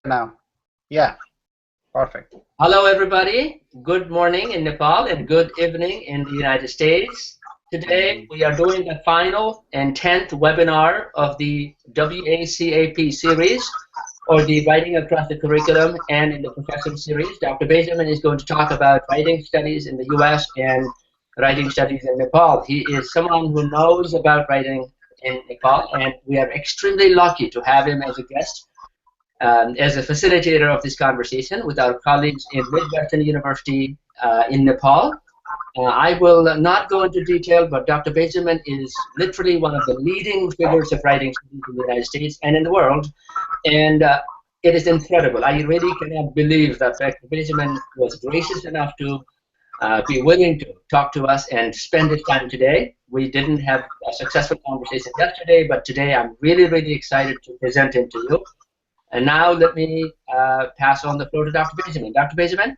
now. Yeah, perfect. Hello, everybody. Good morning in Nepal and good evening in the United States. Today, we are doing the final and 10th webinar of the WACAP series, or the Writing Across the Curriculum and in the Professor series. Dr. Bazerman is going to talk about writing studies in the US and writing studies in Nepal. He is someone who knows about writing in Nepal, and we are extremely lucky to have him as a guest as a facilitator of this conversation with our colleagues in Midwestern University in Nepal. I will not go into detail, but Dr. Bazerman is literally one of the leading figures of writing studies in the United States and in the world, and it is incredible. I really cannot believe that Dr. Bazerman was gracious enough to be willing to talk to us and spend his time today. We didn't have a successful conversation yesterday, but today I'm really, really excited to present him to you. And now let me pass on the floor to Dr. Bazerman. Dr. Bazerman?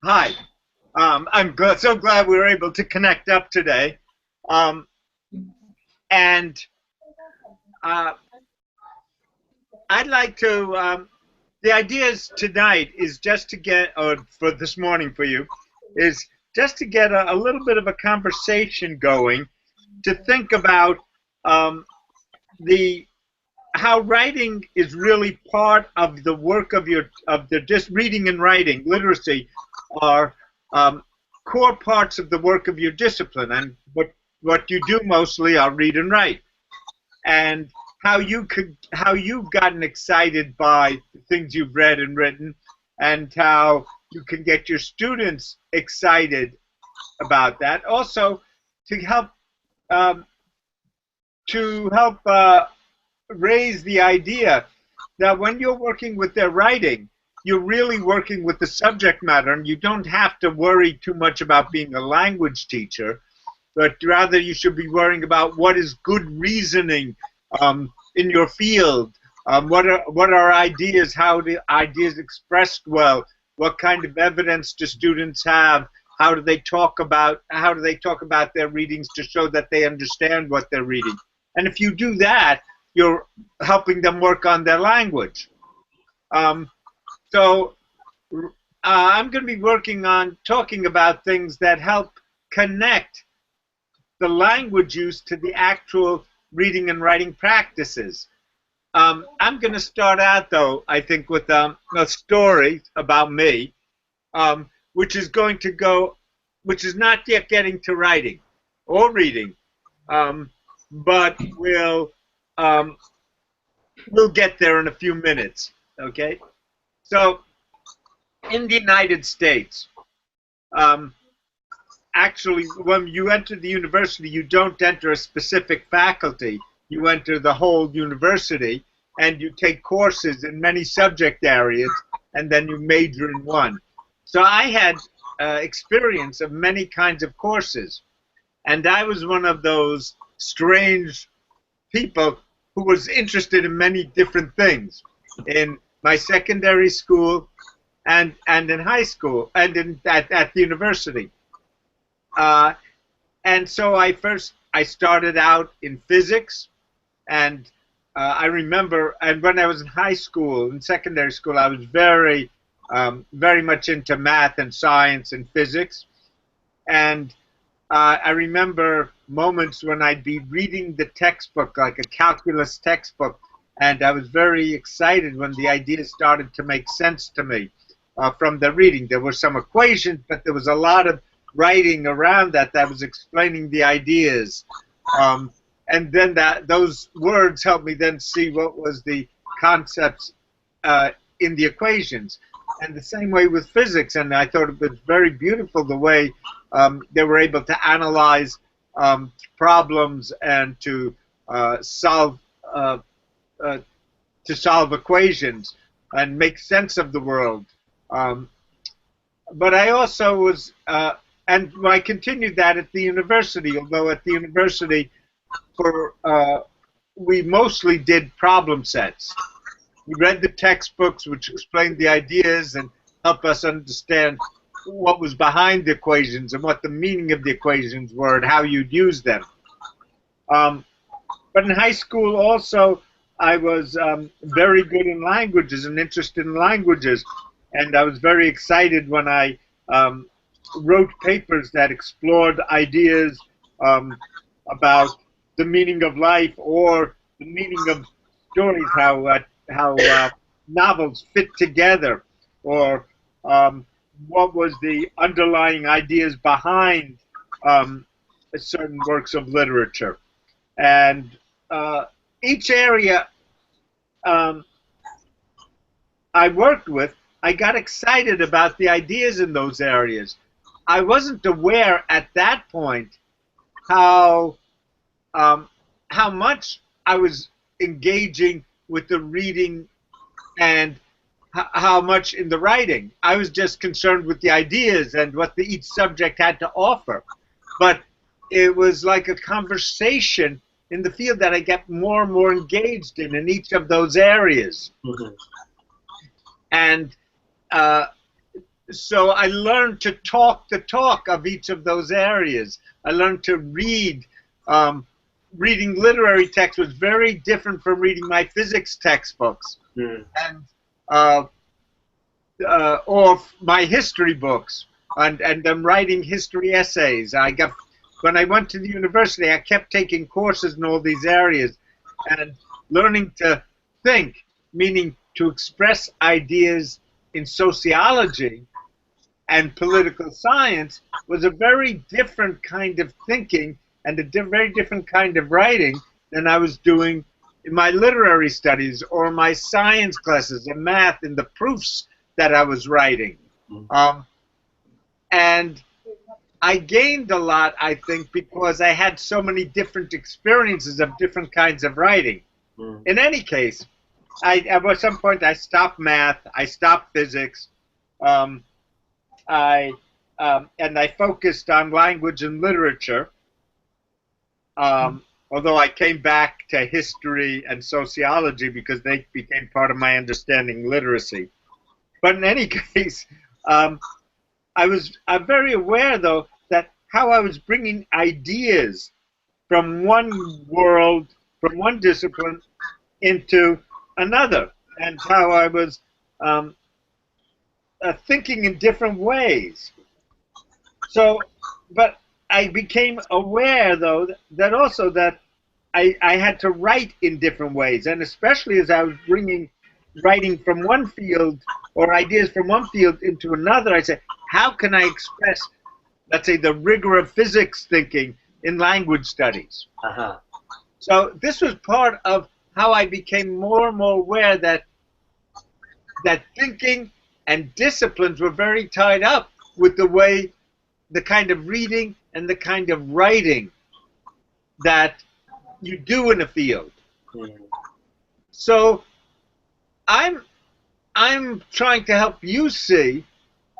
Hi. I'm so glad we were able to connect up today. And I'd like to, the ideas tonight is just to get, or for this morning for you, is just to get a little bit of a conversation going to think about how writing is really part of the work of just reading and writing, literacy, are core parts of the work of your discipline, and what you do mostly are read and write, and how you've gotten excited by the things you've read and written, and how you can get your students excited about that. Also, to help raise the idea that when you're working with their writing, you're really working with the subject matter, and you don't have to worry too much about being a language teacher, but rather you should be worrying about what is good reasoning in your field. What are ideas? How do ideas expressed well? What kind of evidence do students have? How do they talk about their readings to show that they understand what they're reading? And if you do that, you're helping them work on their language. So I'm going to be working on talking about things that help connect the language use to the actual reading and writing practices. I'm going to start out, though, I think, with a story about me, which is not yet getting to writing or reading, but we'll get there in a few minutes, okay? So, in the United States, actually, when you enter the university, you don't enter a specific faculty. You enter the whole university, and you take courses in many subject areas, and then you major in one. So I had experience of many kinds of courses, and I was one of those strange people who was interested in many different things in my secondary school and in high school and at the university. And so I started out in physics, and I remember, and when I was in high school, in secondary school, I was very much into math and science and physics. And I remember moments when I'd be reading the textbook, like a calculus textbook, and I was very excited when the ideas started to make sense to me from the reading. There were some equations, but there was a lot of writing around that was explaining the ideas. And then those words helped me then see what was the concepts in the equations. And the same way with physics, and I thought it was very beautiful the way they were able to analyze problems and to solve equations and make sense of the world. But I also was, and I continued that at the university, although at the university we mostly did problem sets. We read the textbooks, which explained the ideas and helped us understand what was behind the equations and what the meaning of the equations were and how you'd use them. But in high school also, I was very good in languages and interested in languages, and I was very excited when I wrote papers that explored ideas about the meaning of life or the meaning of stories, how novels fit together, or what was the underlying ideas behind certain works of literature. And each area um, I worked with, I got excited about the ideas in those areas. I wasn't aware at that point how how much I was engaging with the reading and how much in the writing. I was just concerned with the ideas and what each subject had to offer. But it was like a conversation in the field that I get more and more engaged in each of those areas. Mm-hmm. And so I learned to talk the talk of each of those areas. I learned to read. Reading literary text was very different from reading my physics textbooks. Mm. And or my history books, and them writing history essays. When I went to the university, I kept taking courses in all these areas and learning to think, meaning to express ideas in sociology and political science, was a very different kind of thinking and a very different kind of writing than I was doing in my literary studies or my science classes and math and the proofs that I was writing. And I gained a lot, I think, because I had so many different experiences of different kinds of writing. In any case, at some point I stopped math, I stopped physics, and I focused on language and literature. Although I came back to history and sociology because they became part of my understanding literacy. But in any case, I'm very aware, though, that how I was bringing ideas from one world, from one discipline, into another, and how I was thinking in different ways. So, but I became aware, though, that also that I had to write in different ways, and especially as I was bringing writing from one field or ideas from one field into another, I said, how can I express, let's say, the rigor of physics thinking in language studies? Uh-huh. So this was part of how I became more and more aware that thinking and disciplines were very tied up with the kind of reading and the kind of writing that you do in a field. So I'm trying to help you see.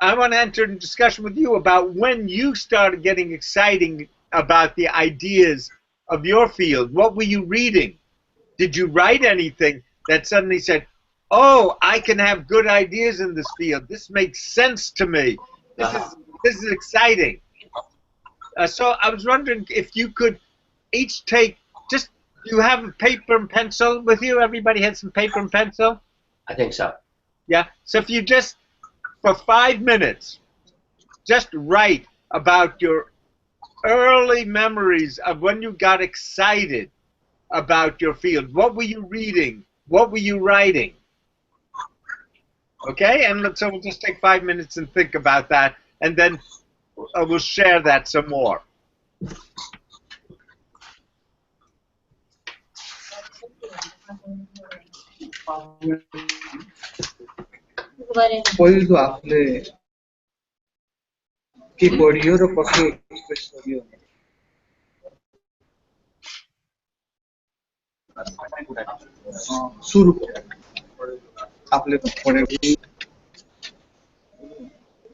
I want to enter into discussion with you about when you started getting excited about the ideas of your field. What were you reading? Did you write anything that suddenly said, oh, I can have good ideas in this field. This makes sense to me. This is exciting. So I was wondering if you could each take, just, do you have paper and pencil with you? Everybody has some paper and pencil? I think so. Yeah. So if you just, for 5 minutes, just write about your early memories of when you got excited about your field. What were you reading? What were you writing? Okay, and so we'll just take 5 minutes and think about that, and then we'll share that some more. पहिलो आफूले के पढियो र कसो express गरियो सुरु आफूले पढेको.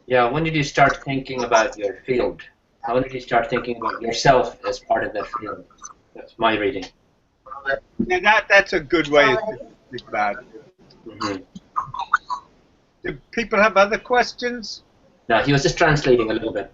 Yeah, when did you start thinking about your field? When did you start thinking about yourself as part of that field? That's my reading. Yeah, that's a good way to think about it. Mm-hmm. Do people have other questions? No, he was just translating a little bit.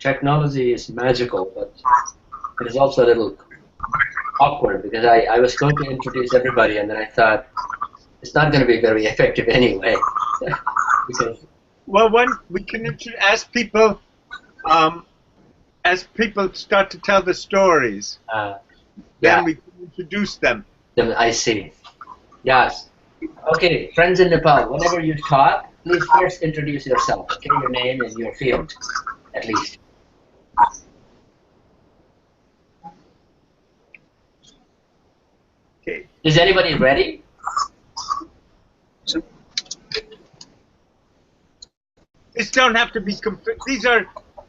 Technology is magical, but it is also a little awkward because I was going to introduce everybody and then I thought it's not going to be very effective anyway. Because Well, when we can um, as people start to tell the stories, yeah, then we can introduce them. I see. Yes. Okay, friends in Nepal, whenever you talk, please first introduce yourself. Okay, your name and your field, at least. Okay. Is anybody ready? These don't have to be complete.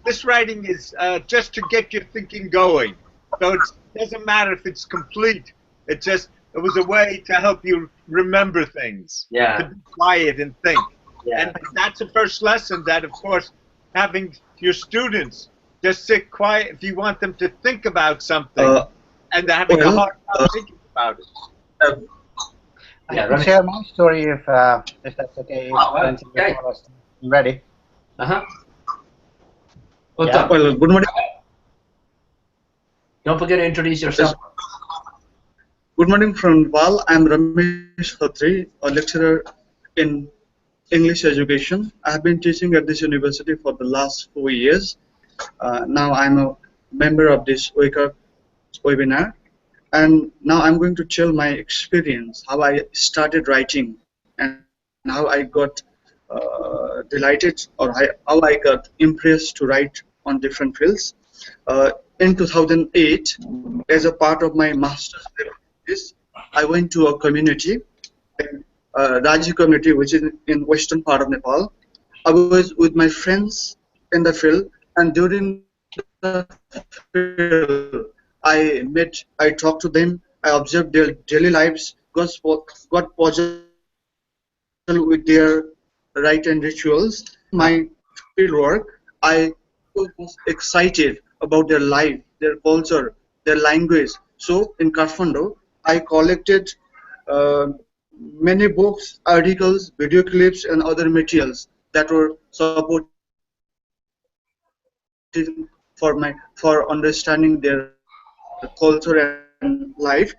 This writing is just to get your thinking going. So it doesn't matter if it's complete. It was a way to help you remember things, Yeah. to be quiet and think. Yeah. And that's the first lesson that, of course, having your students just sit quiet if you want them to think about something and they're having a hard time thinking about it. I Yeah, can Ramesh. share my story if that's okay. If Oh, friends in okay. Nepal are still ready. Uh-huh. Yeah. Well, good morning. Don't forget to introduce yourself. Good morning from Nepal. I'm Ramesh Khatri, a lecturer in English education. I have been teaching at this university for the last 4 years. Now I'm a member of this Wake Up webinar. And now I'm going to tell my experience, how I started writing and how I got delighted or how I got impressed to write on different fields. In 2008, as a part of my master's thesis, I went to a community, Raji community, which is in western part of Nepal. I was with my friends in the field, and during the field, I talked to them, I observed their daily lives, got puzzled with their right and rituals. During my field work, I was excited about their life, their culture, their language. So in Kathmandu, I collected many books, articles, video clips, and other materials that were supporting for understanding their culture and life.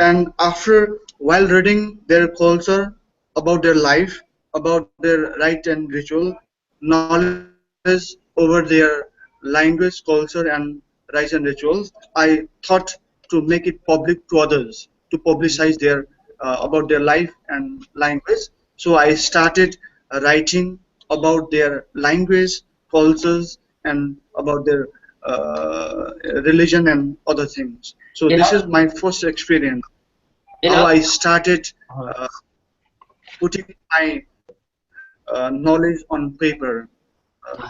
And Uh-huh. while reading their culture, about their life, about their right and ritual, knowledge over their life, language, culture, and rites and rituals. I thought to make it public to others, to publicize their about their life and language. So I started writing about their language, cultures, and about their religion and other things. So You this is know, my first experience. you How know. I started putting my knowledge on paper,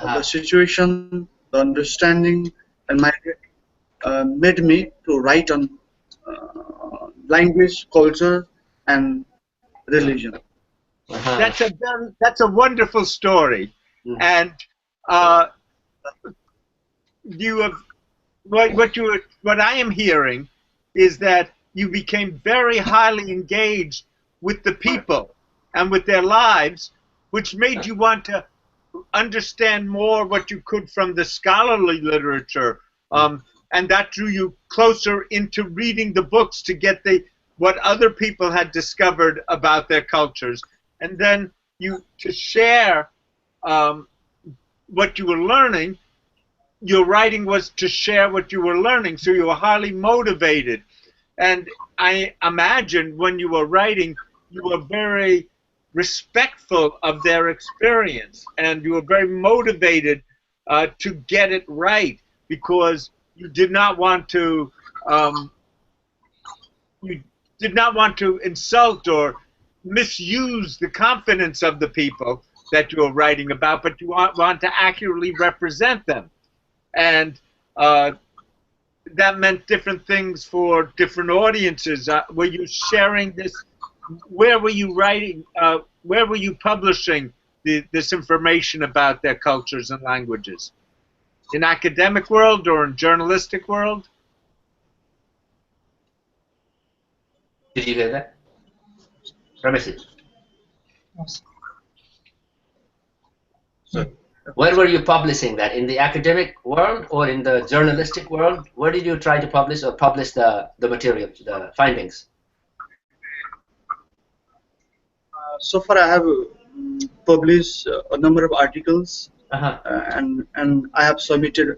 the situation, the understanding, and my made me to write on language, culture, and religion. Uh-huh. That's a wonderful story, Mm. and you have what I am hearing is that you became very highly engaged with the people and with their lives, which made you want to understand more what you could from the scholarly literature, and that drew you closer into reading the books to get what other people had discovered about their cultures, and then you to share what you were learning. Your writing was to share what you were learning, so you were highly motivated. And I imagine when you were writing, you were very respectful of their experience, and you were very motivated to get it right, because you did not want to you did not want to insult or misuse the confidence of the people that you were writing about, but you want to accurately represent them. And that meant different things for different audiences. Were you sharing this? Where were you writing? Where were you publishing this information about their cultures and languages? In academic world or in journalistic world? Did you hear that? Ramesh, So where were you publishing that? In the academic world or in the journalistic world? Where did you try to publish or publish the material, the findings? so far I have published a number of articles, Uh-huh. and I have submitted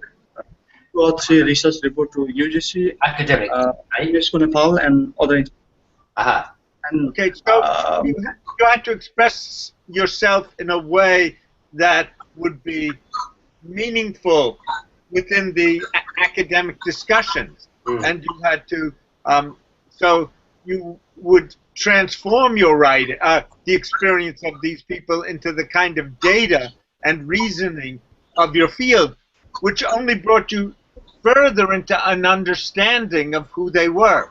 2 or 3 research reports to UGC, Academic, right? UNESCO Nepal, and other. Uh-huh. And Okay, so you had to express yourself in a way that would be meaningful within the academic discussions, and you had to so you would transform your writing, the experience of these people, into the kind of data and reasoning of your field, which only brought you further into an understanding of who they were.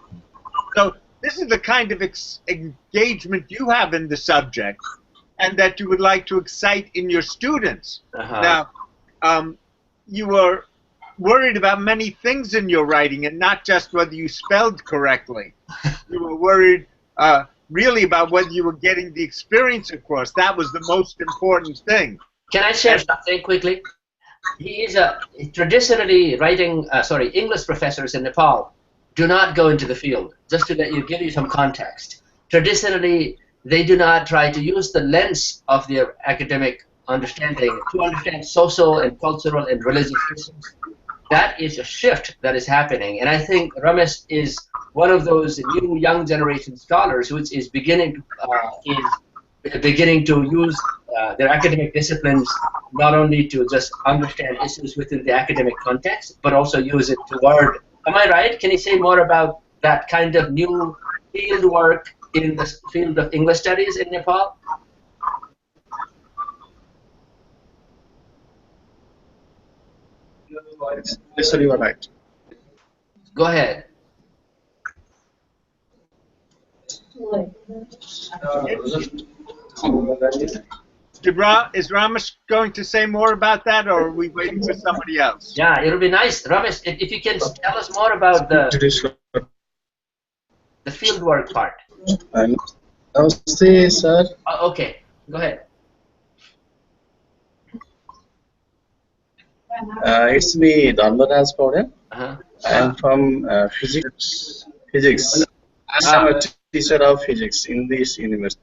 So this is the kind of engagement you have in the subject, and that you would like to excite in your students. Now, you were worried about many things in your writing, and not just whether you spelled correctly. You were worried really about whether you were getting the experience across. That was the most important thing. Can I share something quickly? He is traditionally writing, English professors in Nepal do not go into the field. Just to give you some context. Traditionally, they do not try to use the lens of their academic understanding to understand social and cultural and religious issues. That is a shift that is happening, and I think Ramesh is one of those new young generation scholars which is beginning to use their academic disciplines not only to just understand issues within the academic context, but also use it toward. Am I right? Can you say more about that kind of new field work in the field of English studies in Nepal? Yes, sir, you are right. Go ahead. Is Ramesh going to say more about that, or are we waiting for somebody else? Yeah, it'll be nice. Ramesh, if you can tell us more about the fieldwork part. Namaste, sir. Okay, go ahead. It's me, Dhanvaraj Paudel. Uh-huh. I am from physics. I am a teacher of physics in this university.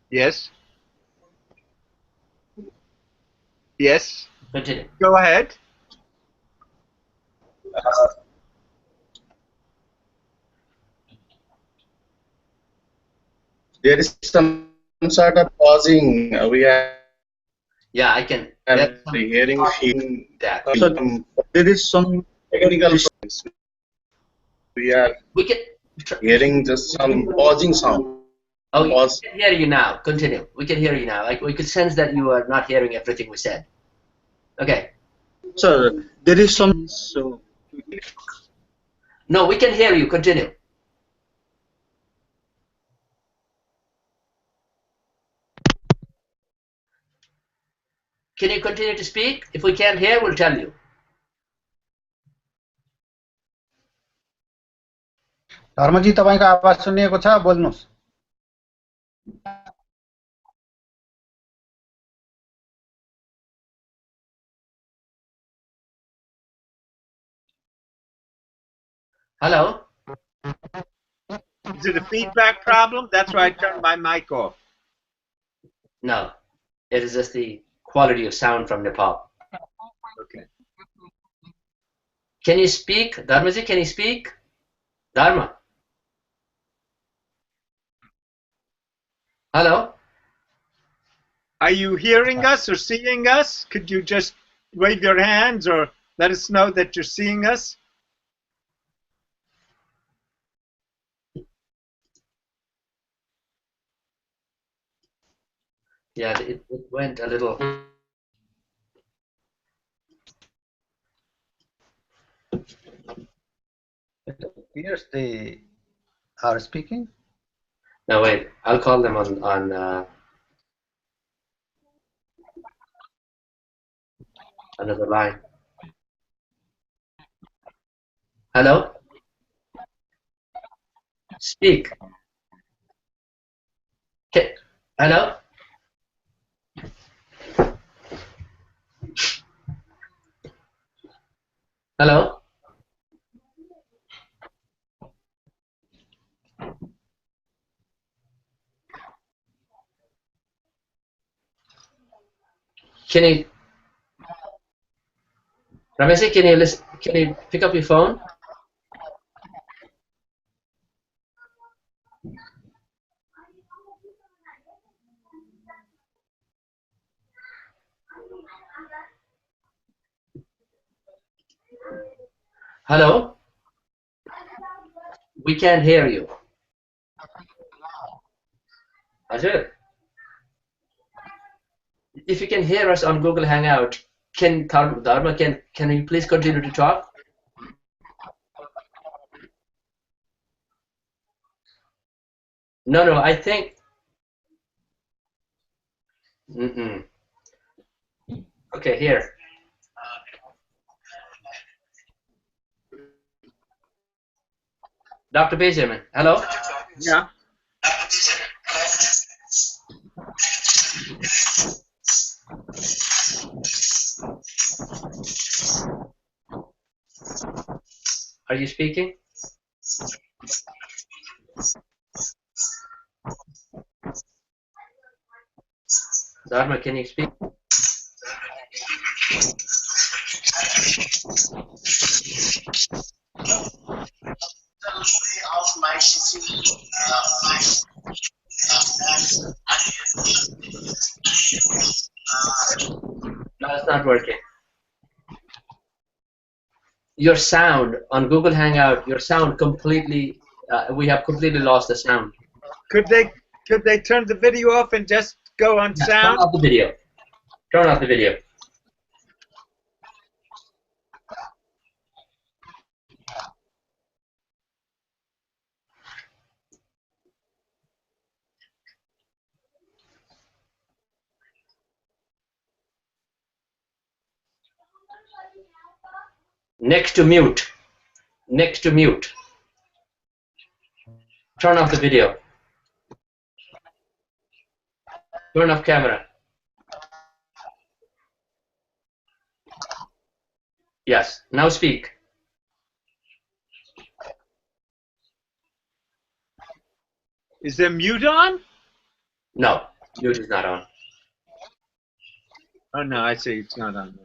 Yes. Yes. Continue. Go ahead. There is some sort of pausing. We are Yeah, I can. hearing, feeling That. So there is some technical problems. We are We can. hearing just some pausing sound. Oh, we Pause. can hear you now. Continue. We can hear you now. Like we could sense that you are not hearing everything we said. Okay. sir, there is some so No, we can hear you. Continue. Can you continue to speak? If we can't hear, we'll tell you. Dharamji तपाईँको आवाज सुनिएको छ बोल्नुस् Hello? Is it a feedback problem? That's why I turned my mic off. No. It is just the quality of sound from Nepal. Okay. Can you speak? Dharmaji, can you speak? Dharma? Hello? Are you hearing us or seeing us? Could you just wave your hands or let us know that you're seeing us? Yeah, it went a little. Here's they are speaking. No, wait. I'll call them on another line. Hello? Speak. Okay. Hello? Hello? Can you, Ramesh, can you listen? Can you pick up your phone? Hello? We can't hear you. Ajay? If you can hear us on Google Hangout, can Dharma, can you please continue to talk? No, I think. Okay, here. Dr. Bazerman, hello? Yeah. Are you speaking? Dharma, can you speak? No, it's not working. Your sound on Google Hangout, your sound completely, we have completely lost the sound. Could they turn the video off and just go on Yes, sound? turn off the video. Turn off the video. Next to mute. Next to mute. Turn off the video. Turn off camera. Yes, now speak. Is there mute on? No, mute is not on. Oh no, I see it's not on.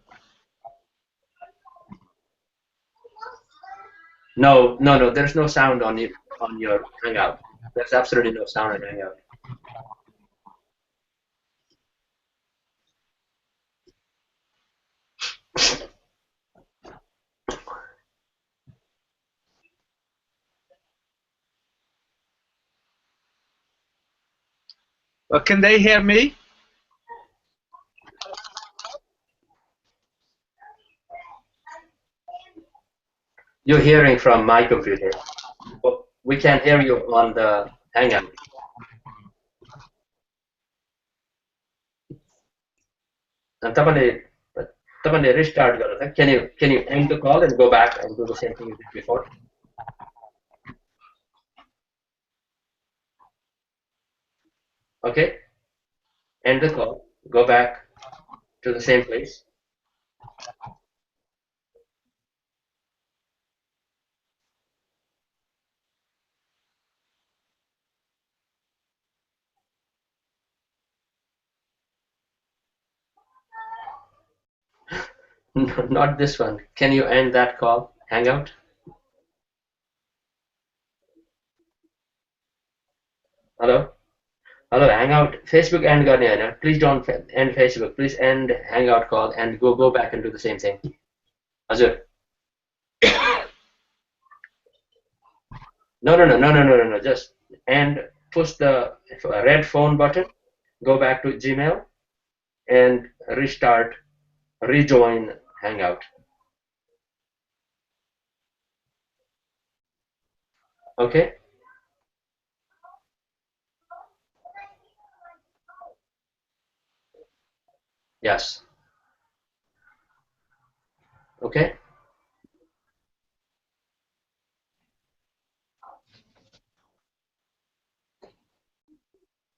No. There's no sound on your Hangout. There's absolutely no sound on Hangout. Well, can they hear me? You're hearing from my computer. But we can't hear you on the Hangout. And तपाईँले restart गर्नु था. Can you end the call and go back and do the same thing you did before? Okay. End the call. Go back to the same place. Not this one. Can you end that call? Hangout? Hello? Hello, Hangout. Facebook end गर्ने हैन. Please don't end Facebook. Please end Hangout call and go back and do the same thing. हजुर. No. Just and push the red phone button. Go back to Gmail and rejoin Hangout. Okay? Yes. Okay?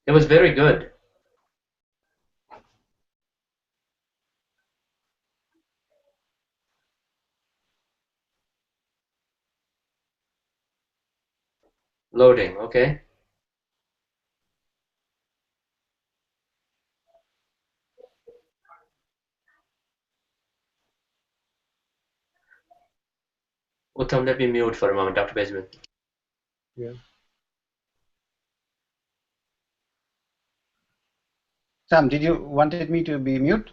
It was very good. Loading, okay? Uttam, let me mute for a moment, Dr. Bazerman. Yeah. Sam, did you wanted me to be mute?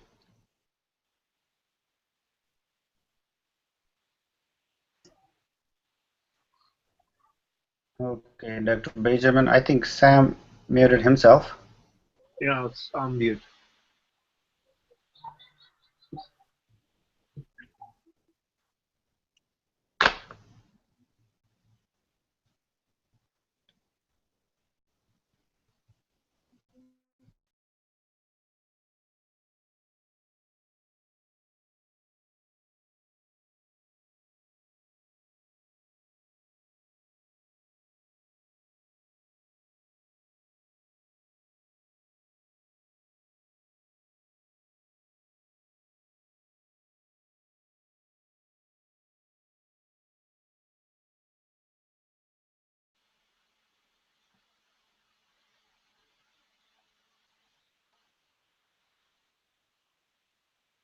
Okay, Dr. Bazerman, I think Sam muted himself. Yeah, it's on mute.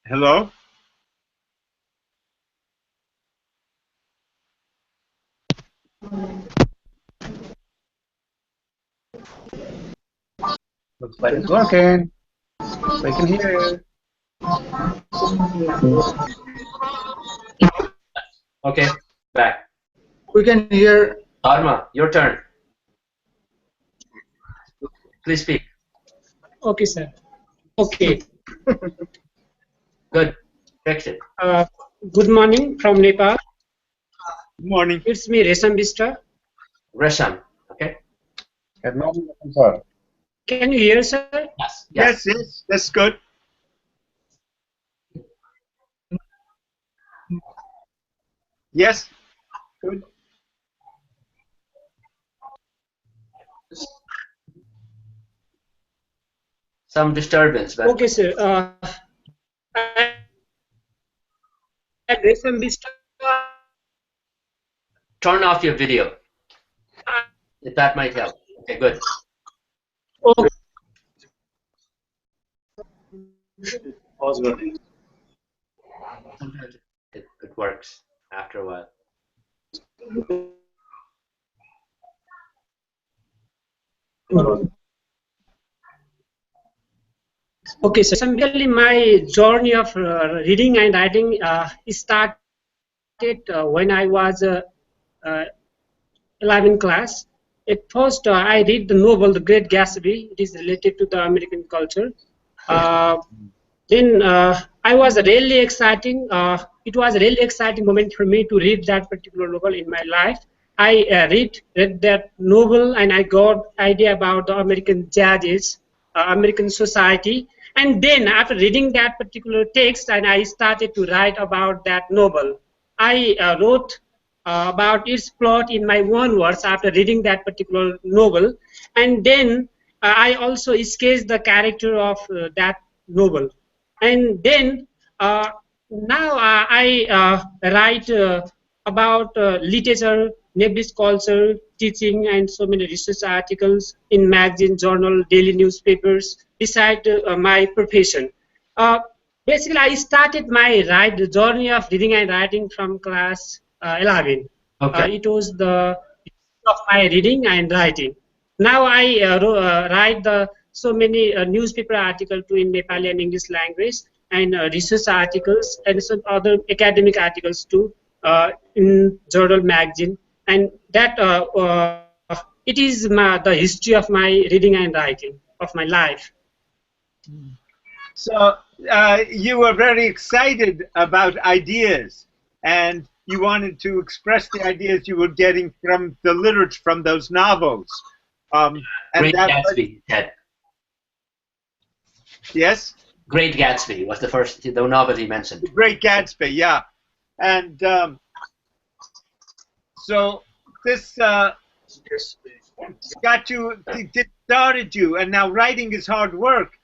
Hello? Looks like it's working. We can hear you. Okay, back. We can hear. Dharma, your turn. Please speak. Okay, sir. Okay. Good. Fix it. Good morning from Nepal. Good morning. It's me, Resham Bista. Resham, okay? Good morning, sir. Can you hear, sir? Yes. Yes, that's good. Yes. Good. Some disturbance, but Okay, sir. I'm Resham Bista. turn off your video. If that might help. Okay, good. Okay. Pause button. Sometimes it works after a while. Okay, so basically my journey of reading and writing started when I was 11th class. At first, I read the novel The Great Gatsby. It is related to the American culture. Uh, then I was really exciting. It was a really exciting moment for me to read that particular novel in my life. I read that novel and I got idea about the American judges, American society, and then after reading that particular text, and I started to write about that novel. I wrote about its plot in my own words after reading that particular novel, and then I also sketched the character of that novel. And then now I write about literature, Nepalese culture, teaching, and so many research articles in magazine, journal, daily newspapers beside my profession. Uh, Basically, I started my journey of reading and writing from class 11. Okay. It was the of my reading and writing. Now I write the so many newspaper articles too in Nepali and English language, and research articles and some other academic articles too in journal magazine, and that it is the history of my reading and writing of my life. So you were very excited about ideas, and you wanted to express the ideas you were getting from the literature, from those novels. And Great that Gatsby, Ted. yes, Great Gatsby was the novel he mentioned. Great Gatsby, yeah. And so this got you, it started you, and now writing is hard work.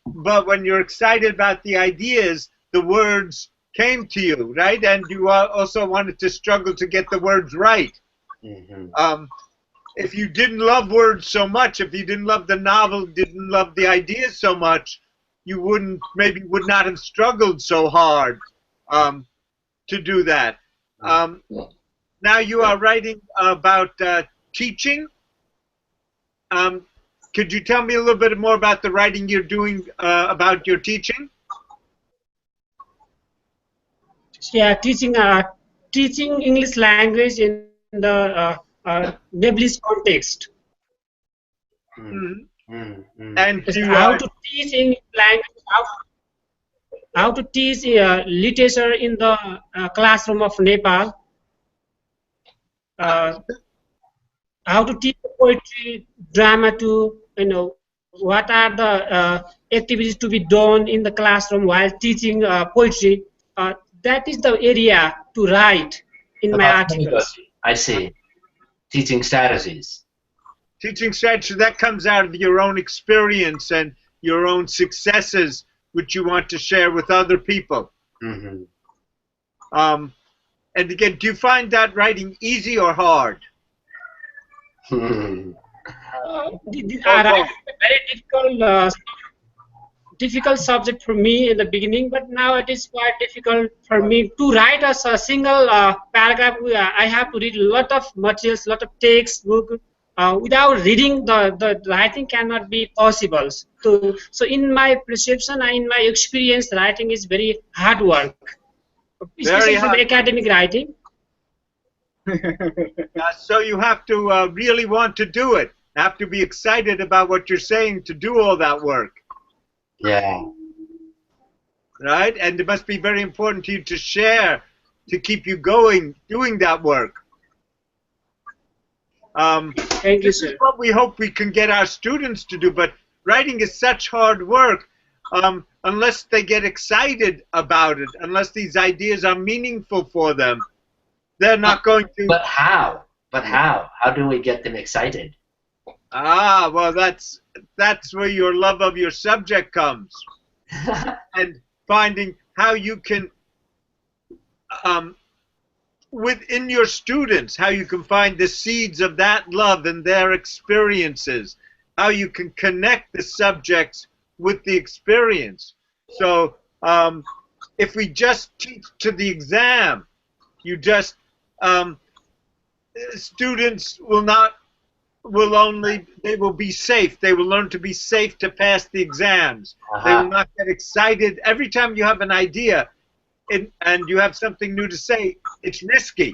But when you're excited about the ideas, the words came to you, right? And you also wanted to struggle to get the words right. Mm-hmm. If you didn't love words so much, if you didn't love the novel, didn't love the ideas so much, you would not have struggled so hard to do that. Now you are writing about teaching. Could you tell me a little bit more about the writing you're doing about your teaching? Yeah, teaching English language in the Nepalese context. Mm-hmm. And How to teach English language, how to teach literature in the classroom of Nepal, how to teach poetry, drama to, what are the activities to be done in the classroom while teaching poetry. That is the area to write in my About articles. pedagogy. I see. Teaching strategies. Teaching strategy, that comes out of your own experience and your own successes, which you want to share with other people. Mm-hmm. And again, do you find that writing easy or hard? Very difficult subject for me in the beginning, but now it is quite difficult for me to write a single paragraph. I have to read a lot of materials, lot of textbook. Without reading, the writing cannot be possible. So in my perception and in my experience, writing is very hard work, especially for the academic writing. So you have to really want to do it. Have to be excited about what you're saying to do all that work. Yeah. Right? And it must be very important to you to share, to keep you going, doing that work. Thank you, This sir. is what we hope we can get our students to do, but writing is such hard work. Unless they get excited about it, unless these ideas are meaningful for them, they're not going to. But how? How do we get them excited? Ah, well, that's where your love of your subject comes, and finding how you can, within your students, how you can find the seeds of that love and their experiences, how you can connect the subjects with the experience. So, if we just teach to the exam, you just students will be safe. They will learn to be safe to pass the exams. They will not get excited. Every time you have an idea and you have something new to say, it's risky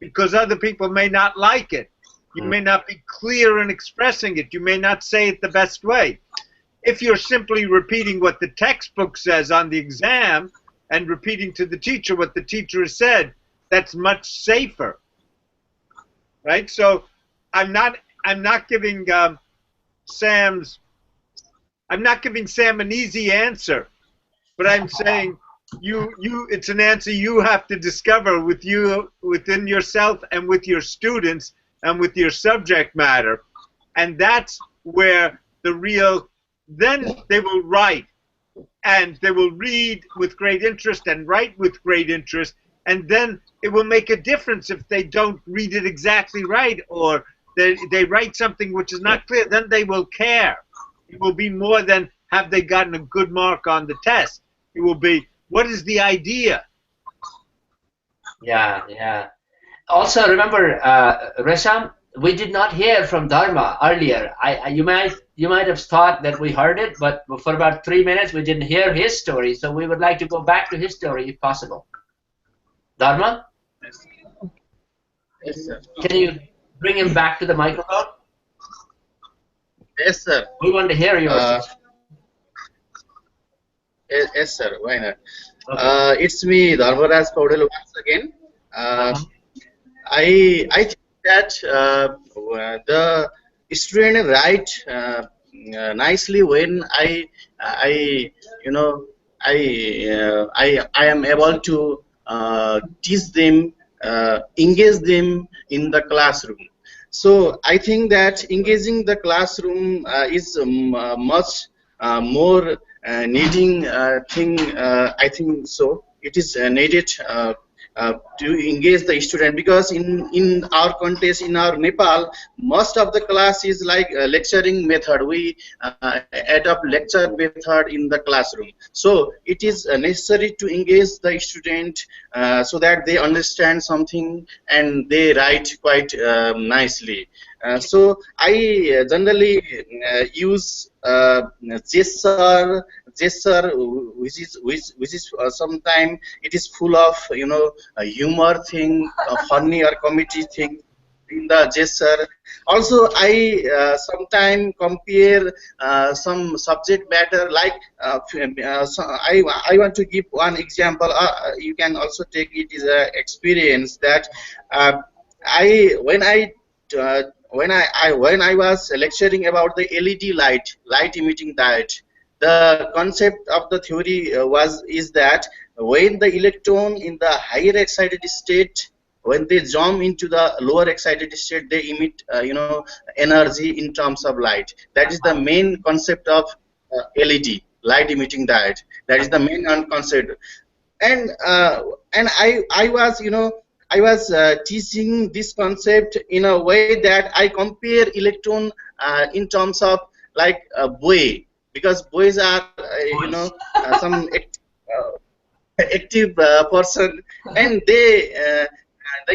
because other people may not like it. You may not be clear in expressing it. You may not say it the best way. If you're simply repeating what the textbook says on the exam and repeating to the teacher what the teacher has said, that's much safer, right? So I'm not giving Sam an easy answer, but I'm saying it's an answer you have to discover within yourself and with your students and with your subject matter, and that's where then they will write and they will read with great interest and write with great interest, and then it will make a difference if they don't read it exactly right or they write something which is not clear. Then they will care. It will be more than have they gotten a good mark on the test. It will be, what is the idea? Yeah. Also, remember, Resham, we did not hear from Dharma earlier. You might have thought that we heard it, but for about 3 minutes we didn't hear his story. So we would like to go back to his story if possible. Dharma, Yes, sir. can you bring him back to the microphone? Yes, sir. We want to hear yours. Yes, sir. Why not? Okay. It's me, Dharmaraj Paudel, once again. I think that the student write nicely when I you know I am able to teach them, engage them in the classroom. So I think that engaging the classroom is much more needing thing. I think so. It is needed to engage the student, because in our context, in our Nepal, most of the class is like lecturing method. We adopt lecture method in the classroom. So it is necessary to engage the student so that they understand something and they write quite nicely. So I generally use gesture, which is sometimes it is full of a humor thing, a funny or comedy thing in the gesture. Also, I sometimes compare some subject matter, like I want to give one example. You can also take it as an experience that I when I was lecturing about the LED light emitting diode, the concept of the theory is that when the electron in the higher excited state, when they jump into the lower excited state, they emit energy in terms of light. That is the main concept of LED, light emitting diode. That is the main concept. And I was teaching this concept in a way that I compare electron in terms of like a buoy, because buoys are some active person, and the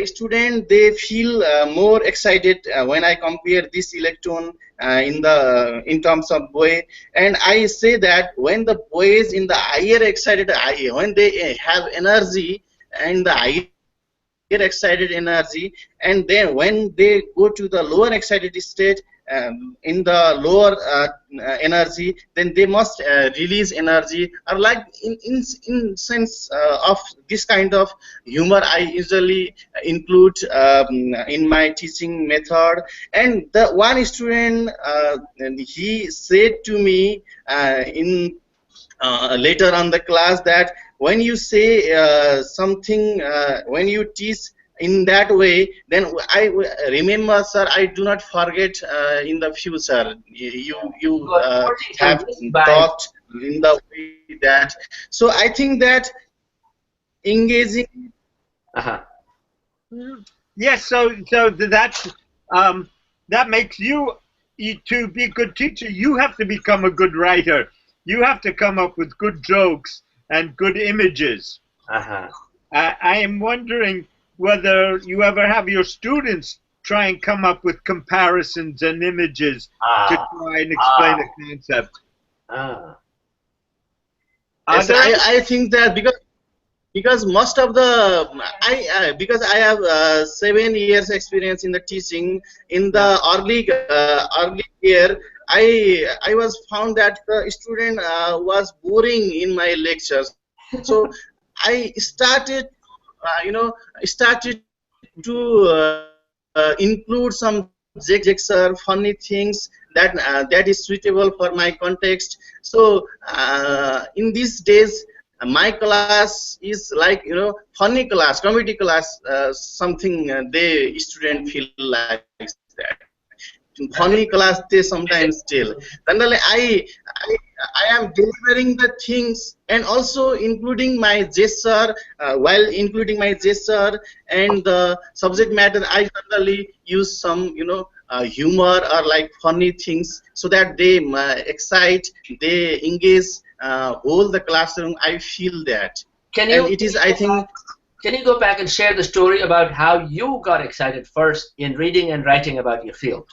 student, they feel more excited when I compare this electron in terms of buoy. And I say that when the buoys in the higher excited, when they have energy and the higher excited energy, and then when they go to the lower excited state, in the lower energy, then they must release energy, or like in sense of this kind of humor I usually include in my teaching method. And the one student, and he said to me in later on the class, that when you say something, when you teach in that way, then I remember, sir, I do not forget in the future. You have taught in the way that. So I think that engaging. Yes, so that makes you to be a good teacher. You have to become a good writer. You have to come up with good jokes and good images. I am wondering whether you ever have your students try and come up with comparisons and images to Ah, try and explain a concept. ah. Are Yes, there any- I think that because most of the because I have 7 years experience in the teaching in the early year. I was found that the student was boring in my lectures, so I started started to include some jokes, funny things that is suitable for my context. So in these days, my class is like funny class, comedy class, something they student feel like that. Funny class they sometimes tell. Generally, I am delivering the things and also including my gesture. While including my gesture and the subject matter, I generally use some humor or like funny things so that they excite, they engage whole the classroom. I feel that, Can and you it is, I think. can you go back and share the story about how you got excited first in reading and writing about your field?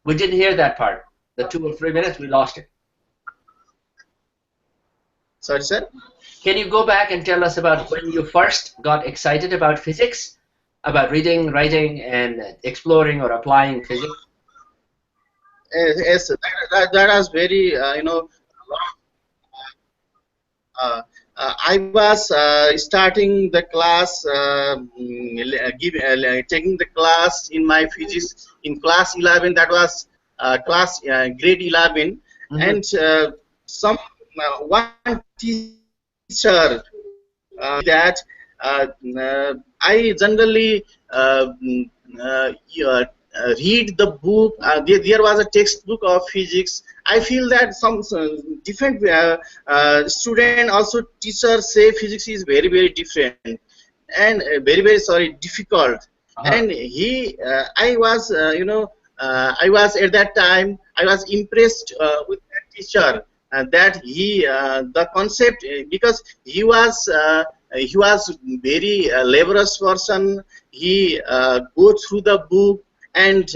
We didn't hear that part. The 2 or 3 minutes, we lost it. Sorry, sir. Can you go back and tell us about when you first got excited about physics, about reading, writing, and exploring or applying physics? Yes, that was very I was starting the class, taking the class in my physics in class 11. That was class grade 11, Mhm. and some one teacher that I generally read the book. There was a textbook of physics. I feel that some different student, also teachers say physics is very very different and very sorry difficult. Uh-huh. And I was I was at that time I was impressed with that teacher, that the concept, because he was very laborious person. He go through the book and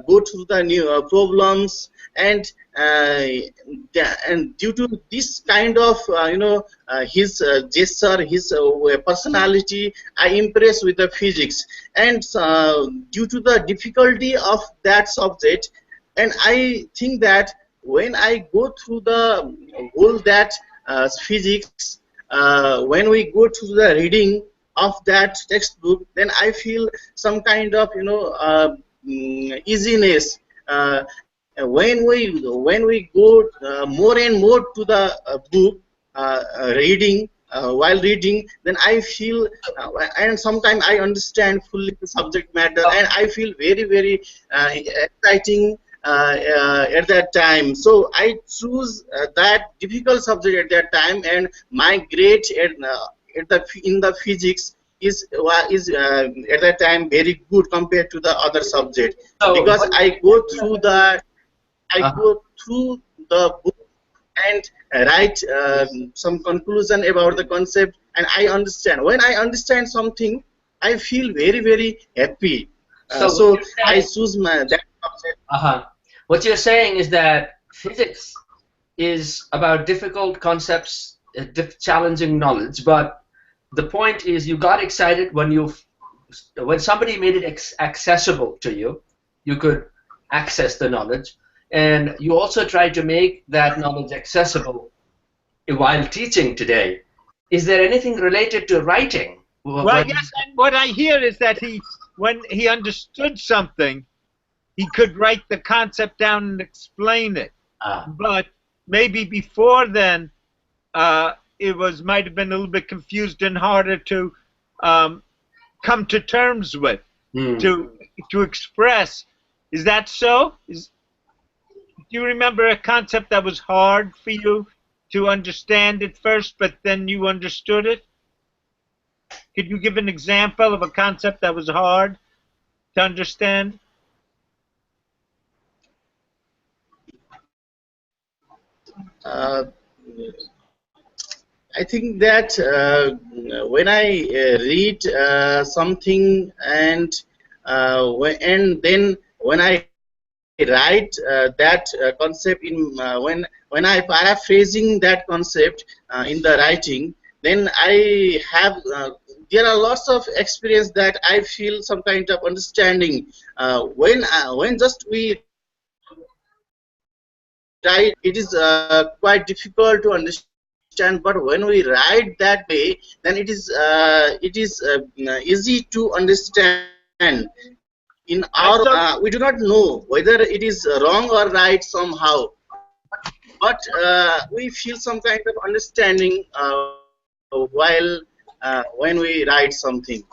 go through the new problems, and and due to this kind of his gesture, his personality, I impressed with the physics. And due to the difficulty of that subject, and I think that when I go through the whole that physics, when we go to the reading of that textbook, then I feel some kind of easiness. When we go more and more to the book, reading, while reading, then I feel and sometimes I understand fully the subject matter, and I feel very very exciting at that time. So I choose that difficult subject at that time, and my grade at the in the physics is at that time very good compared to the other subject, So, because I uh-huh. go through the book and write some conclusion about the concept, and I understand. When I understand something, I feel very very happy. So what So you're I saying, choose that subject. uh-huh. What you're saying is that physics is about difficult concepts, challenging knowledge, but the point is you got excited when somebody made it accessible to you, you could access the knowledge, and you also tried to make that knowledge accessible while teaching today. Is there anything related to writing? Well, yes, and what I hear is that when he understood something, he could write the concept down and explain it. Ah, But maybe before then, it might have been a little bit confused and harder to um, come to terms with, hmm. to express. Is that so? Do you remember a concept that was hard for you to understand at first, but then you understood it? Could you give an example of a concept that was hard to understand? Uh, I think that when I read something and and then when I write that concept in when I paraphrasing that concept in the writing, then I have there are lots of experience that I feel some kind of understanding when just we write, it is quite difficult to understand, but when we write that way, then it is easy to understand. In our we do not know whether it is wrong or right somehow, but we feel some kind of understanding when we write something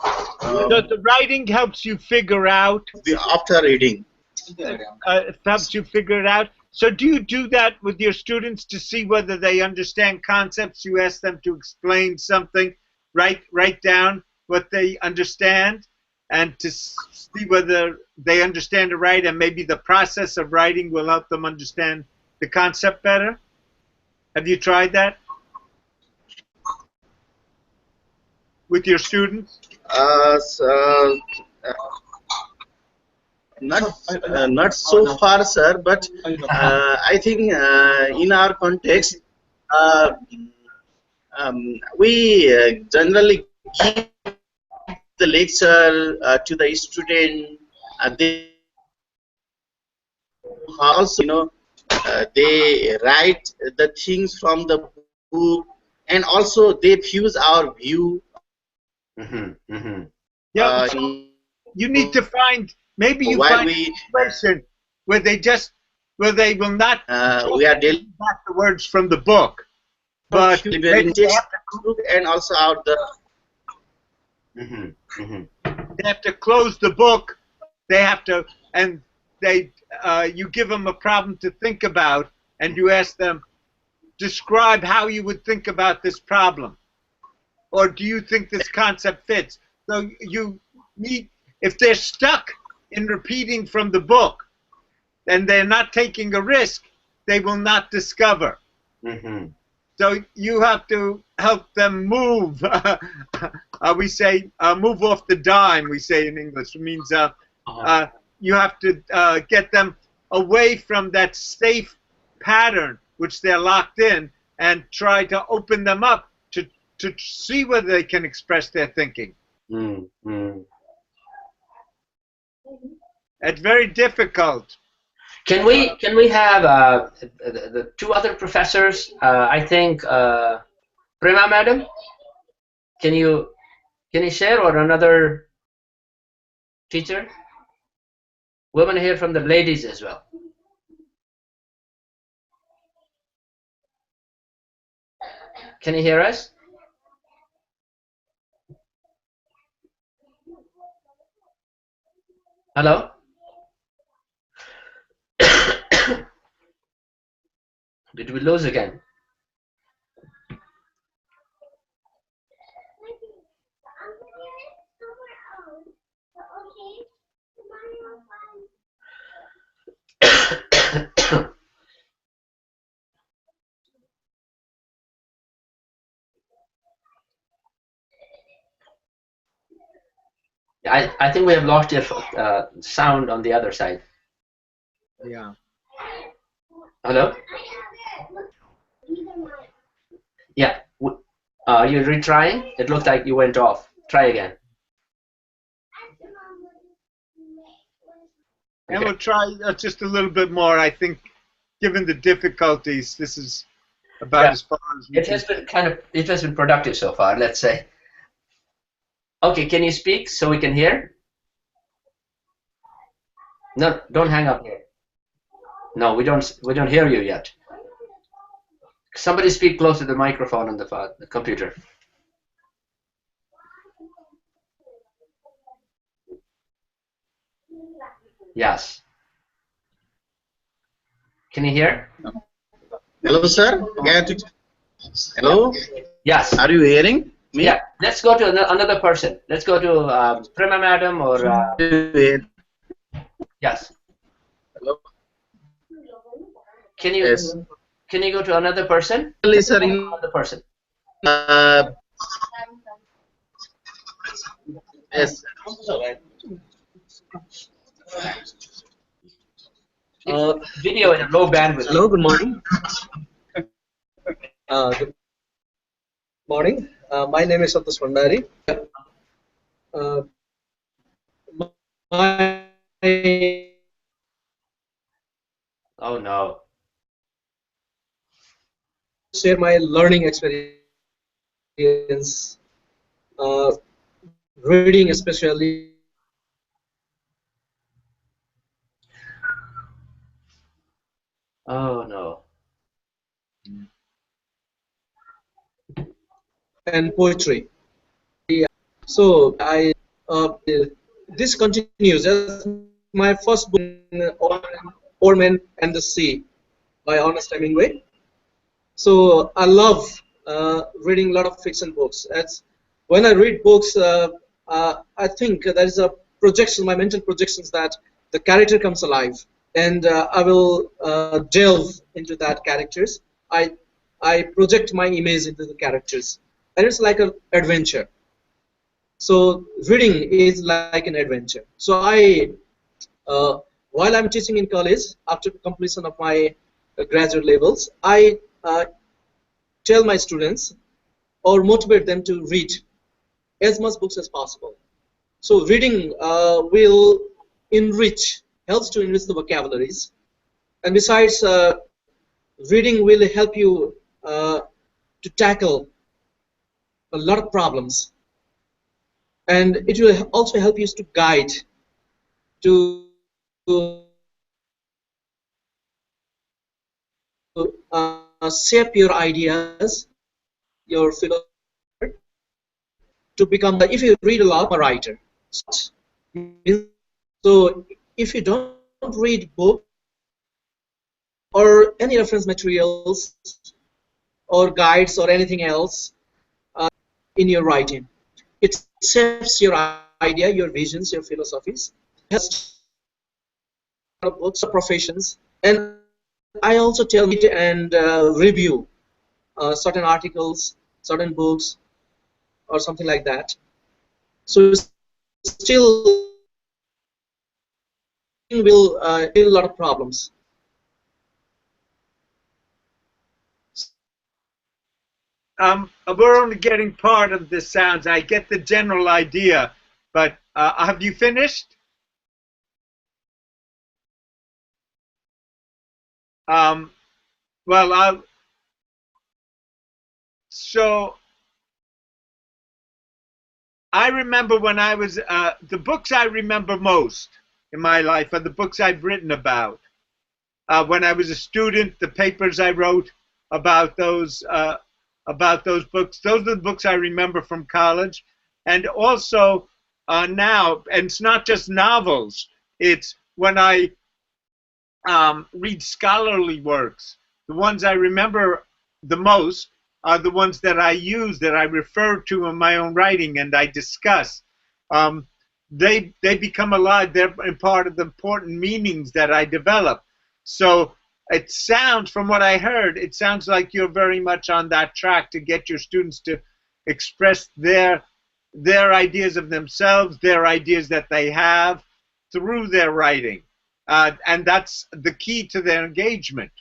So the writing helps you figure out. after reading. It helps you figure it out. So do you do that with your students to see whether they understand concepts? You ask them to explain something, write down what they understand, and to see whether they understand it right, and maybe the process of writing will help them understand the concept better. Have you tried that with your students? So, not so far, sir, but I think in our context, uh, we generally give the lecture to the student. They also, they write the things from the book, and also they fuse our view. Yeah. You need to find, maybe you While find a situation where they will not we are dealing back the words from the book, but in maybe they have, textbook and also out the. they have to close the book. They have to, and they you give them a problem to think about, and you ask them, describe how you would think about this problem, or do you think this concept fits? So you need, if they're stuck in repeating from the book, and they're not taking a risk, they will not discover. So you have to help them move. We say move off the dime, we say in English. It means you have to get them away from that safe pattern which they're locked in, and try to open them up to see whether they can express their thinking. It's very difficult. Can we have the two other professors? I think Prima Madam, can you share, or another teacher? We want to hear from the ladies as well. Can you hear us? Hello? Did we lose again? I think we have lost your sound on the other side. Yeah. Hello? Yeah. Are you retrying? It looked like you went off. Try again. And we'll try just a little bit more. I think, given the difficulties, this is about as far as we It has been it has been productive so far, let's say. Okay, can you speak so we can hear? No, don't hang up here. No, we don't hear you yet. Somebody speak close to the microphone on the computer. Yes. Can you hear? Hello, sir. Hello. Yes. Are you hearing me? Yeah. Let's go to another person. Let's go to Prima Madam or. Yes. Hello. Can you? Yes. Can you go to another person? Sir, Another person. Yes. Video in a low bandwidth. Hello, good morning. Good morning. My name is Santosh Bhandari. Uh, my Oh no. share my learning experience, uh, reading especially, Oh no. and poetry. So this continues as my first book, Orman and the Sea by Ernest Hemingway. So I love reading a lot of fiction books. As when I read books, I think there is a projection, my mental projections, that the character comes alive, and I will delve into that characters. I I project my image into the characters, and it's like an adventure. So reading is like an adventure. So uh, while I'm teaching in college, after completion of my graduate levels, I tell my students or motivate them to read as much books as possible. So reading will enrich, helps to enrich the vocabularies, and besides, reading will help you to tackle a lot of problems, and it will also help you to guide to shape your ideas, your philosophy, to become. If you read a lot, a writer. So if you don't read books or any reference materials or guides or anything else in your writing, it shapes your idea, your visions, your philosophies. It has books, professions, and I also tell me and review certain articles, certain books, or something like that. So still will deal a lot of problems. We're only getting part of the sounds. I get the general idea, but have you finished? Um, well, so I remember when I was the books I remember most in my life are the books I've written about. When I was a student, the papers I wrote about those books. Those are the books I remember from college, and also now. And it's not just novels. It's when I read scholarly works. The ones I remember the most are the ones that I use, that I refer to in my own writing, and I discuss. Um, they become alive. They're part of the important meanings that I develop. So it sounds, from what I heard, it sounds like you're very much on that track to get your students to express their ideas of themselves, their ideas that they have through their writing. And that's the key to their engagement,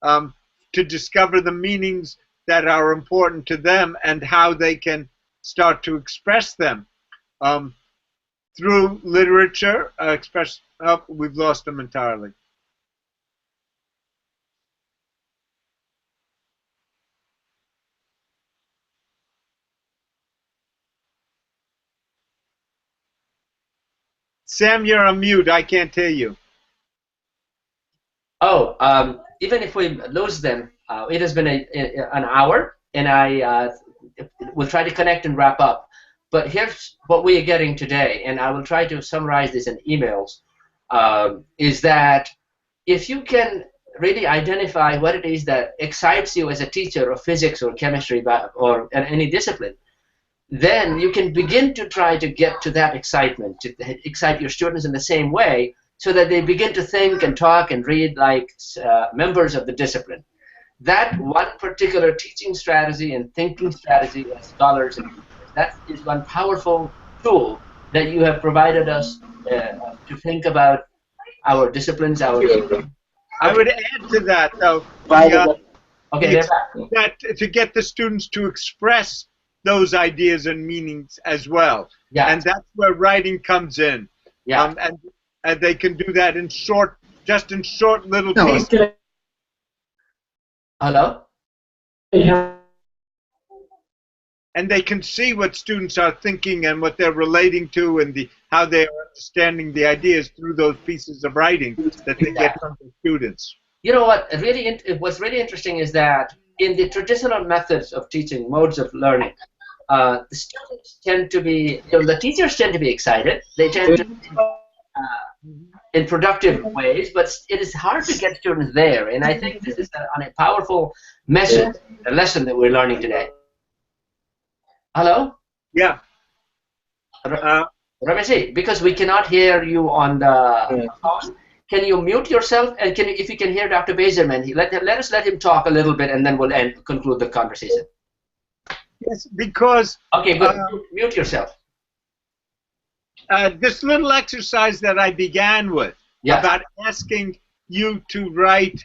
to discover the meanings that are important to them and how they can start to express them through literature. Oh, we've lost them entirely. Sam, you're on mute. I can't hear you. Oh, even if we lose them, it has been an hour, and I will try to connect and wrap up. But here's what we are getting today, and I will try to summarize this in emails, is that if you can really identify what it is that excites you as a teacher of physics or chemistry or any discipline, then you can begin to try to get to that excitement, to excite your students in the same way, so that they begin to think and talk and read like members of the discipline. That one particular teaching strategy and thinking strategy as scholars, and that is one powerful tool that you have provided us to think about our disciplines, our. I would add to that, though, Okay, they're back. that to get the students to express those ideas and meanings as well. Yeah. And that's where writing comes in. Yeah. And they can do that in short little pieces. Hello? Yeah. And they can see what students are thinking and what they're relating to and how they are understanding the ideas through those pieces of writing that they get from the students. You know what? What's really interesting is that in the traditional methods of teaching, modes of learning, the students tend to be, the teachers tend to be excited. They tend to in productive ways, but it is hard to get students there. And I think this is a powerful message, a lesson that we're learning today. Hello? Yeah. Ramesh, because we cannot hear you on the phone, can you mute yourself? And if you can hear Dr. Bazerman, let us let him talk a little bit, and then we'll conclude the conversation. Yes, because... Okay, good. Mute yourself. This little exercise that I began with, about asking you to write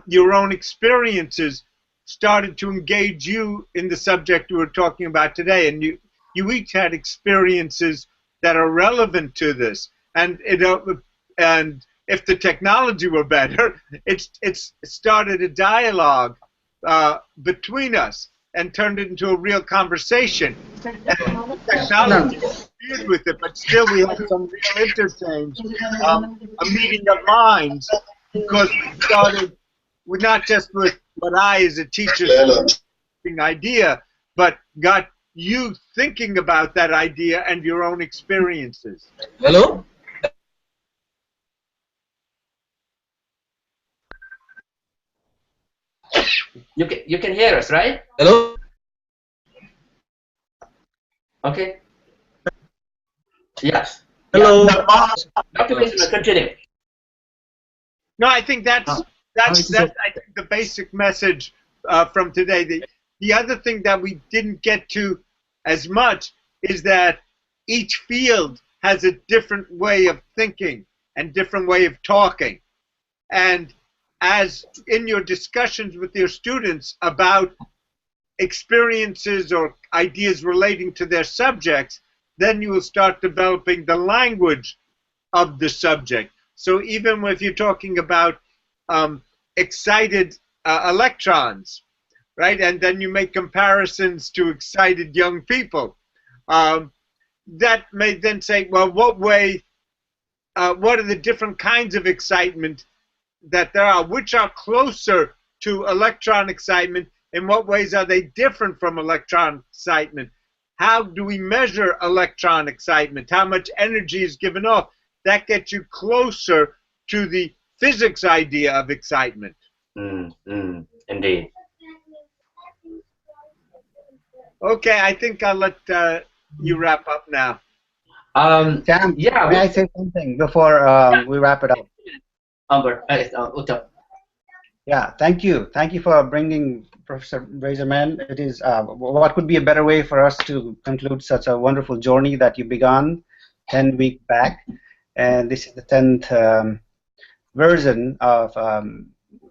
your own experiences, started to engage you in the subject we were talking about today, and you each had experiences that are relevant to this, and if the technology were better, it's started a dialogue between us and turned it into a real conversation. And technology interfered with it, but still we had some real interchange, a meeting of minds, because we started with not just with what I as a teacher idea, but got you thinking about that idea and your own experiences. Hello? You can hear us, right? Hello? Okay. Yes. Hello? Dr. Bazerman, continue. No, I think that's I think the basic message from today. The other thing that we didn't get to as much is that each field has a different way of thinking and different way of talking. And as in your discussions with your students about experiences or ideas relating to their subjects, then you will start developing the language of the subject. So even if you're talking about excited electrons, right, and then you make comparisons to excited young people, that may then say, well, what are the different kinds of excitement that there are, which are closer to electron excitement, in what ways are they different from electron excitement? How do we measure electron excitement? How much energy is given off? That gets you closer to the physics idea of excitement. Indeed. Okay, I think I'll let you wrap up now. Sam, may I say something before we wrap it up? Uttam. Yeah, thank you. Thank you for bringing Professor Bazerman. It is what could be a better way for us to conclude such a wonderful journey that you began 10 weeks back, and this is the 10th version of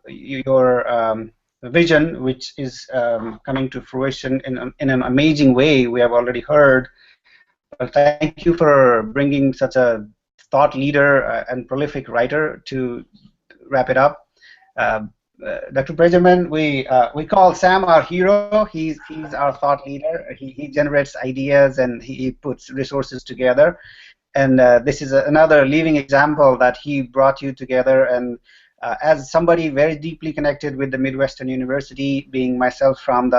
your vision, which is coming to fruition in an amazing way. We have already heard. But thank you for bringing such a thought leader and prolific writer to wrap it up. Dr. Bazerman, we call Sam our hero. He's our thought leader. He generates ideas and he puts resources together. And this is another living example that he brought you together. And as somebody very deeply connected with the Midwestern University, being myself from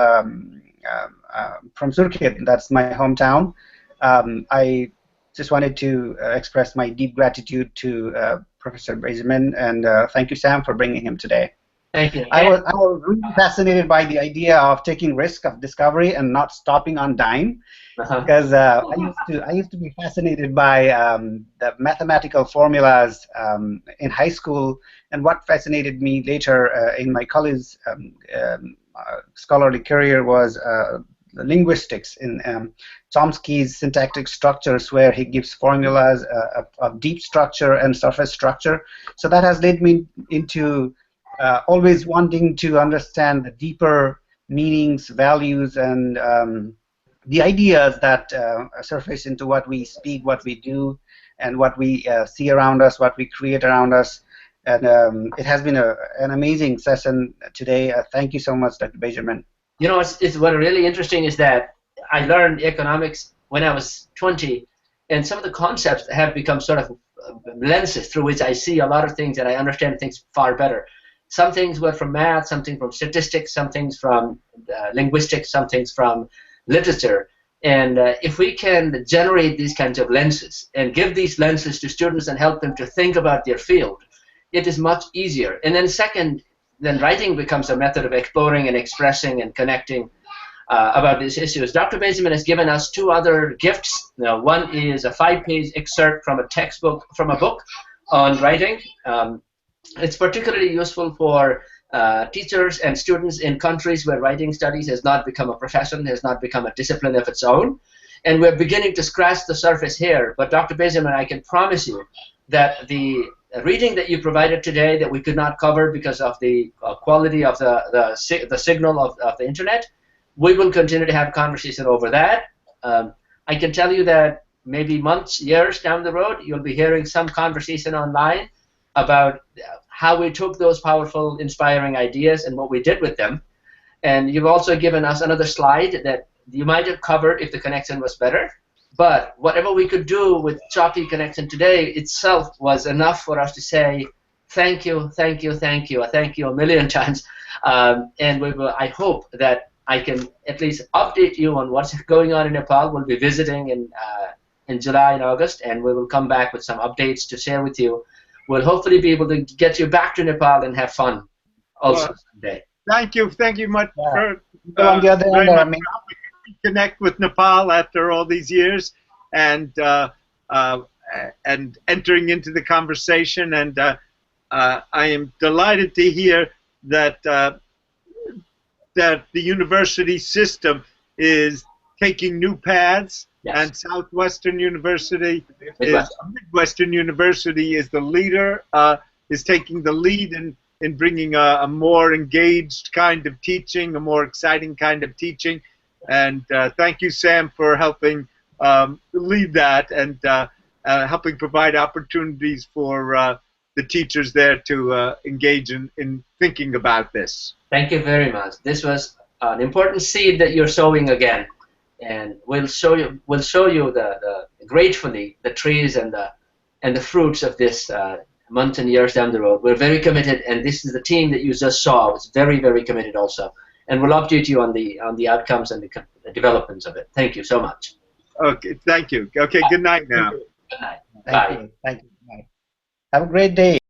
Surkhet, that's my hometown, I just wanted to express my deep gratitude to Professor Bazerman, and thank you, Sam, for bringing him today. Thank you. I was really fascinated by the idea of taking risk of discovery and not stopping on dime, because I used to be fascinated by the mathematical formulas in high school, and what fascinated me later in my college scholarly career was linguistics in Chomsky's syntactic structures, where he gives formulas of deep structure and surface structure. So that has led me into always wanting to understand the deeper meanings, values, and the ideas that surface into what we speak, what we do, and what we see around us, what we create around us. And it has been an amazing session today. Thank you so much, Dr. Bazerman. You know, it's what really interesting is that I learned economics when I was 20, and some of the concepts have become sort of lenses through which I see a lot of things and I understand things far better. Some things were from math, some things from statistics, some things from linguistics, some things from literature. And if we can generate these kinds of lenses and give these lenses to students and help them to think about their field, it is much easier. And then second, then writing becomes a method of exploring and expressing and connecting about these issues. Dr. Bazerman has given us two other gifts. Now, one is a 5-page excerpt from a textbook, from a book on writing. It's particularly useful for teachers and students in countries where writing studies has not become a profession, has not become a discipline of its own. And we're beginning to scratch the surface here. But Dr. Bazerman, I can promise you that the reading that you provided today that we could not cover because of the quality of the signal of the internet, we will continue to have conversation over that. I can tell you that maybe months, years down the road, you'll be hearing some conversation online about how we took those powerful, inspiring ideas and what we did with them. And you've also given us another slide that you might have covered if the connection was better. But whatever we could do with choppy connection today itself was enough for us to say, thank you, thank you, thank you. Thank you a million times. And we will, I hope that I can at least update you on what's going on in Nepal. We'll be visiting in July and August, and we will come back with some updates to share with you. We'll hopefully be able to get you back to Nepal and have fun also someday. Thank you much for On the other very hand, much connect with Nepal after all these years, and entering into the conversation. And I am delighted to hear that that the university system is taking new paths. Yes. And Southwestern University, Midwestern University is the leader, is taking the lead in bringing a more engaged kind of teaching, a more exciting kind of teaching. And thank you, Sam, for helping lead that and helping provide opportunities for the teachers there to engage in thinking about this. Thank you very much. This was an important seed that you're sowing again. And we'll show you gratefully the trees and the fruits of this months and years down the road. We're very committed, and this is the team that you just saw. It's very, very committed also, and we'll update you on the outcomes and the developments of it. Thank you so much. Okay, thank you. Okay, good night now. Good night. Thank you. Thank you. Have a great day.